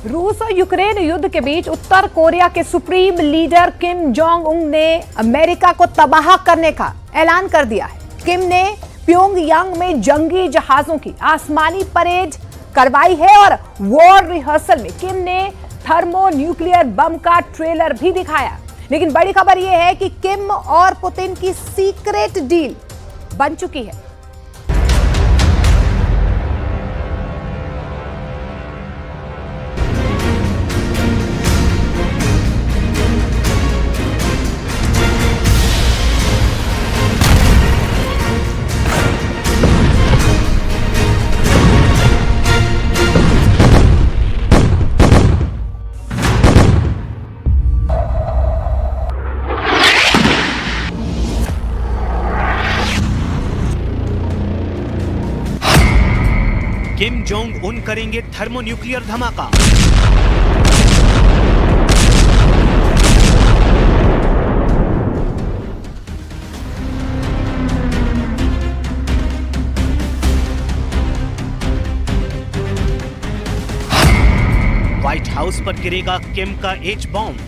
रूस और यूक्रेन युद्ध के बीच उत्तर कोरिया के supreme leader Kim Jong Un ने अमेरिका को तबाह करने का ऐलान कर दिया है। किम ने प्योंगयांग में जंगी जहाजों की आसमानी परेड करवाई है और वॉर रिहर्सल में किम ने थर्मो न्यूक्लियर बम का ट्रेलर भी दिखाया। लेकिन बड़ी खबर यह है कि किम और पुतिन की सीक्रेट डील बन चुकी है। किम जोंग उन करेंगे थर्मोन्यूक्लियर धमाका। व्हाइट हाउस पर गिरेगा किम का एच बॉम्ब।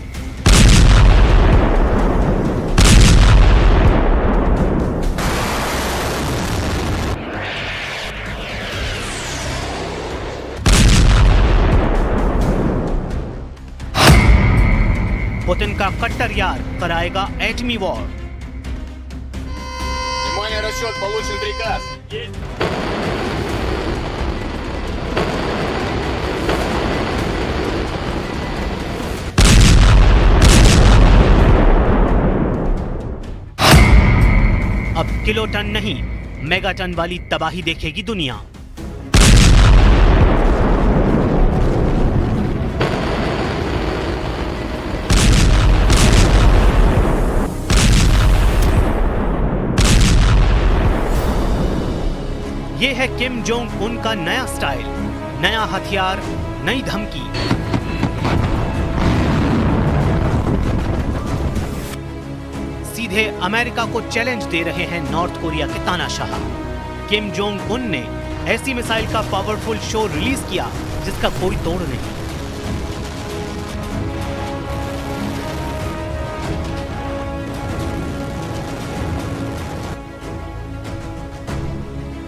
पुतिन का कट्टर यार कराएगा एटमी वॉर। Внимание, расчет, получен приказ. अब किलो टन नहीं, मेगा टन वाली तबाही देखेगी दुनिया। ये है किम जोंग उन का नया स्टाइल, नया हथियार, नई धमकी। सीधे अमेरिका को चैलेंज दे रहे हैं नॉर्थ कोरिया के तानाशाह। किम जोंग उन ने ऐसी मिसाइल का पावरफुल शो रिलीज किया जिसका कोई तोड़ नहीं।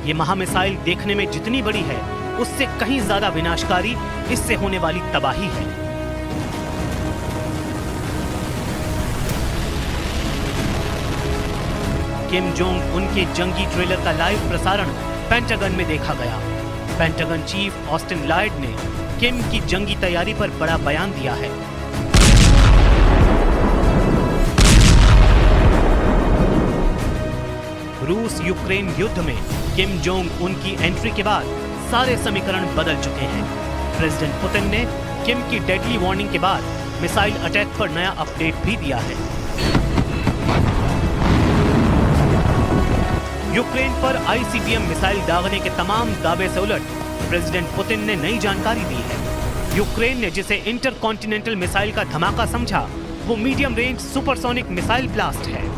ये महामिसाइल देखने में जितनी बड़ी है उससे कहीं ज्यादा विनाशकारी इससे होने वाली तबाही है। किम जोंग उनके जंगी ट्रेलर का लाइव प्रसारण पेंटागन में देखा गया। पेंटागन चीफ ऑस्टिन लॉयड ने किम की जंगी तैयारी पर बड़ा बयान दिया है। रूस यूक्रेन युद्ध में किम जोंग उन की एंट्री के बाद सारे समीकरण बदल चुके हैं। प्रेसिडेंट पुतिन ने किम की डेडली वार्निंग के बाद मिसाइल अटैक पर नया अपडेट भी दिया है। यूक्रेन पर आईसीबीएम मिसाइल दागने के तमाम दावे से उलट प्रेसिडेंट पुतिन ने नई जानकारी दी है। यूक्रेन ने जिसे इंटरकॉन्टिनेंटल मिसाइल का धमाका समझा, वो medium range supersonic missile blast है।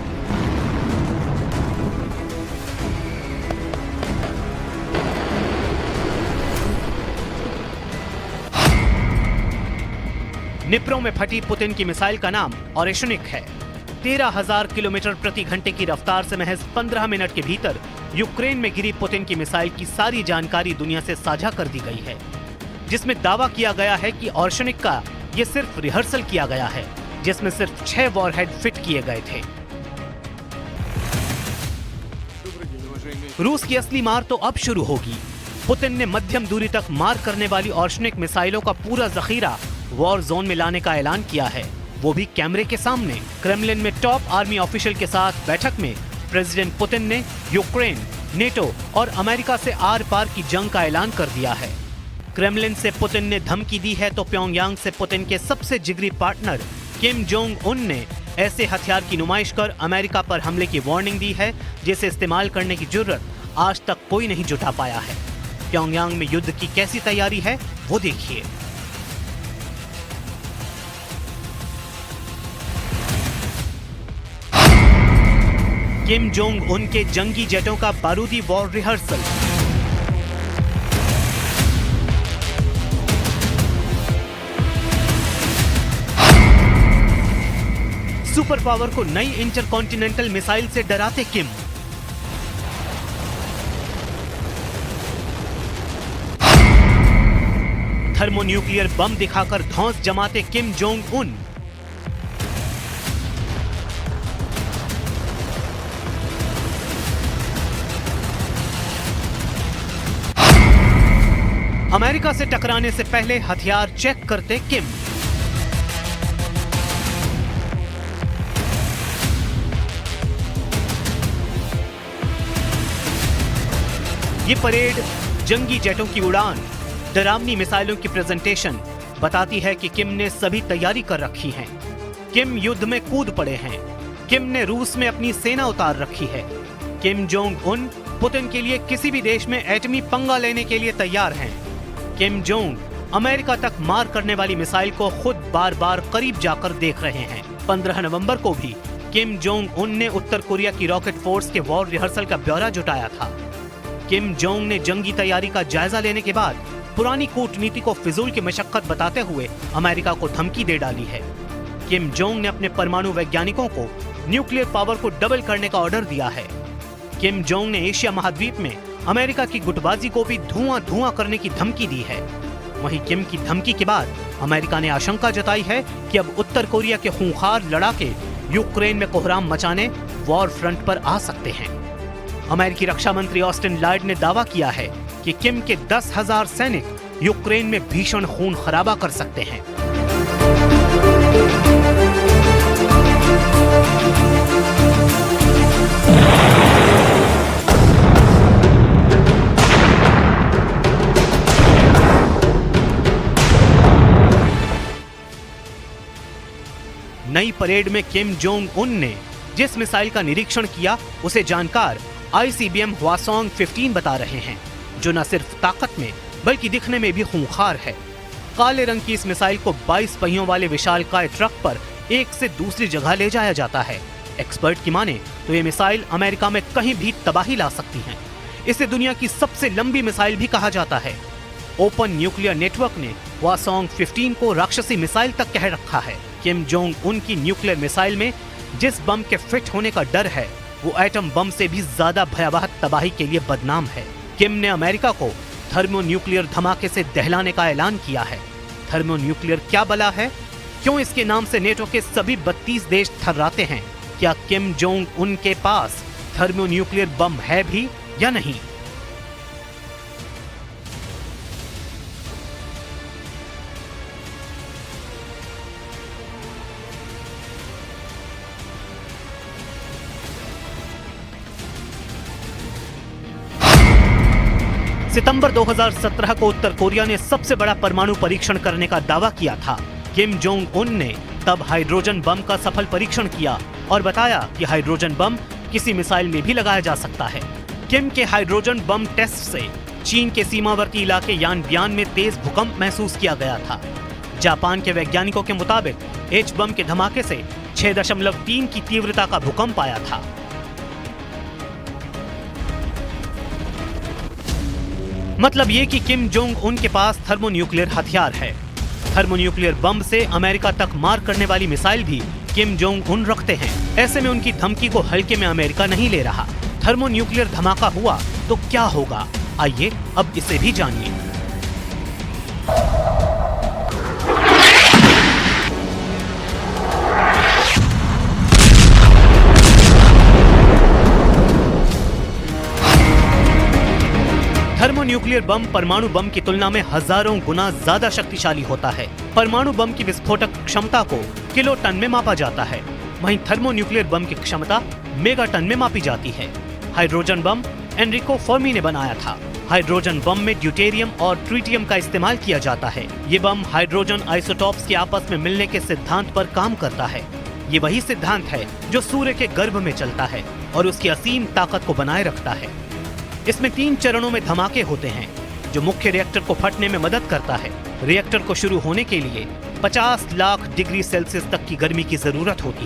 निप्रो में फटी पुतिन की मिसाइल का नाम ऑरेशनिक है। 13,000 किलोमीटर प्रति घंटे की रफ्तार से महज 15 मिनट के भीतर यूक्रेन में गिरी पुतिन की मिसाइल की सारी जानकारी दुनिया से साझा कर दी गई है, जिसमें दावा किया गया है कि ऑरेशनिक का ये सिर्फ रिहर्सल किया गया है, जिसमें सिर्फ 6 वॉरहेड फिट किए गए थे। रूस की असली मार तो अब शुरू होगी। पुतिन ने मध्यम दूरी तक मार करने वाली ऑरेशनिक मिसाइलों का पूरा जखीरा वॉर जोन में लाने का ऐलान किया है, वो भी कैमरे के सामने। क्रेमलिन में टॉप आर्मी ऑफिशियल के साथ बैठक में प्रेसिडेंट पुतिन ने यूक्रेन, नेटो और अमेरिका से आर पार की जंग का ऐलान कर दिया है। क्रेमलिन से पुतिन ने धमकी दी है तो प्योंगयांग से पुतिन के सबसे जिगरी पार्टनर किम जोंग उन ने ऐसे हथियार की नुमाइश कर अमेरिका पर हमले की वार्निंग दी है, जिसे इस्तेमाल करने की जरूरत आज तक कोई नहीं जुटा पाया है। प्योंगयांग में युद्ध की कैसी तैयारी है वो देखिए। किम जोंग उन के जंगी जेटों का बारूदी वॉर रिहर्सल। सुपर पावर को नई इंटरकॉन्टिनेंटल मिसाइल से डराते किम। थर्मोन्यूक्लियर बम दिखाकर धौंस जमाते किम जोंग उन। अमेरिका से टकराने से पहले हथियार चेक करते किम। ये परेड, जंगी जेटों की उड़ान, डरावनी मिसाइलों की प्रेजेंटेशन बताती है कि किम ने सभी तैयारी कर रखी है। किम युद्ध में कूद पड़े हैं। किम ने रूस में अपनी सेना उतार रखी है। किम जोंग उन पुतिन के लिए किसी भी देश में एटमी पंगा लेने के लिए तैयार हैं। किम जोंग अमेरिका तक मार करने वाली मिसाइल को खुद बार बार करीब जाकर देख रहे हैं। 15 नवंबर को भी किम जोंग उन ने उत्तर कोरिया की रॉकेट फोर्स के वॉर रिहर्सल का ब्यौरा जुटाया था। किम जोंग ने जंगी तैयारी का जायजा लेने के बाद पुरानी कूटनीति को फिजूल की मशक्कत बताते हुए अमेरिका को धमकी दे डाली है। किम जोंग ने अपने परमाणु वैज्ञानिकों को न्यूक्लियर पावर को डबल करने का ऑर्डर दिया है। किम जोंग ने एशिया महाद्वीप में अमेरिका की गुटबाजी को भी धुआं करने की धमकी दी है। वहीं किम की धमकी के बाद अमेरिका ने आशंका जताई है कि अब उत्तर कोरिया के खूंखार लड़ाके यूक्रेन में कोहराम मचाने वॉर फ्रंट पर आ सकते हैं। अमेरिकी रक्षा मंत्री ऑस्टिन लॉयड ने दावा किया है कि किम के 10,000 सैनिक यूक्रेन में भीषण खून खराबा कर सकते हैं। नई परेड में किम जोंग उन ने जिस मिसाइल का निरीक्षण किया उसे जानकार ICBM हवासोंग 15 बता रहे हैं, जो न सिर्फ ताकत में बल्कि दिखने में भी खूंखार है। काले रंग की इस मिसाइल को 22 पहियों वाले विशालकाय ट्रक पर एक से दूसरी जगह ले जाया जाता है। एक्सपर्ट की माने तो ये मिसाइल अमेरिका में कहीं भी तबाही ला सकती है। इसे दुनिया की सबसे लंबी मिसाइल भी कहा जाता है। ओपन न्यूक्लियर नेटवर्क ने हवासोंग 15 को राक्षसी मिसाइल तक कह रखा है। किम जोंग उन की न्यूक्लियर मिसाइल में जिस बम के फिट होने का डर है वो एटम बम से भी ज्यादा भयावह तबाही के लिए बदनाम है। किम ने अमेरिका को थर्मोन्यूक्लियर धमाके से दहलाने का ऐलान किया है। थर्मोन्यूक्लियर क्या बला है? क्यों इसके नाम से नेटो के सभी 32 देश थर्राते हैं? क्या किम जोंग उन के पास थर्मोन्यूक्लियर बम है भी या नहीं? सितंबर 2017 को उत्तर कोरिया ने सबसे बड़ा परमाणु परीक्षण करने का दावा किया था। किम जोंग उन ने तब हाइड्रोजन बम का सफल परीक्षण किया और बताया कि हाइड्रोजन बम किसी मिसाइल में भी लगाया जा सकता है। किम के हाइड्रोजन बम टेस्ट से चीन के सीमावर्ती इलाके यानबियान में तेज भूकंप महसूस किया गया था। जापान के वैज्ञानिकों के मुताबिक एच बम के धमाके से 6.3 की तीव्रता का भूकंप आया था। मतलब ये कि किम जोंग उन के पास थर्मोन्यूक्लियर हथियार है। थर्मोन्यूक्लियर बम से अमेरिका तक मार करने वाली मिसाइल भी किम जोंग उन रखते हैं। ऐसे में उनकी धमकी को हल्के में अमेरिका नहीं ले रहा। थर्मोन्यूक्लियर धमाका हुआ तो क्या होगा? आइए अब इसे भी जानिए। थर्मोन्यूक्लियर बम परमाणु बम की तुलना में हजारों गुना ज्यादा शक्तिशाली होता है। परमाणु बम की विस्फोटक क्षमता को किलो टन में मापा जाता है, वहीं थर्मोन्यूक्लियर बम की क्षमता मेगा टन में मापी जाती है। हाइड्रोजन बम एनरिको फर्मी ने बनाया था। हाइड्रोजन बम में ड्यूटेरियम और ट्रिटियम का इस्तेमाल किया जाता है। ये बम हाइड्रोजन आइसोटॉप्स के आपस में मिलने के सिद्धांत पर काम करता है। ये वही सिद्धांत है जो सूर्य के गर्भ में चलता है और उसकी असीम ताकत को बनाए रखता है। इसमें 3 चरणों में धमाके होते हैं, जो मुख्य रिएक्टर को फटने में मदद करता है। रिएक्टर को शुरू होने के लिए 50 लाख डिग्री सेल्सियस तक की गर्मी की जरूरत होती है।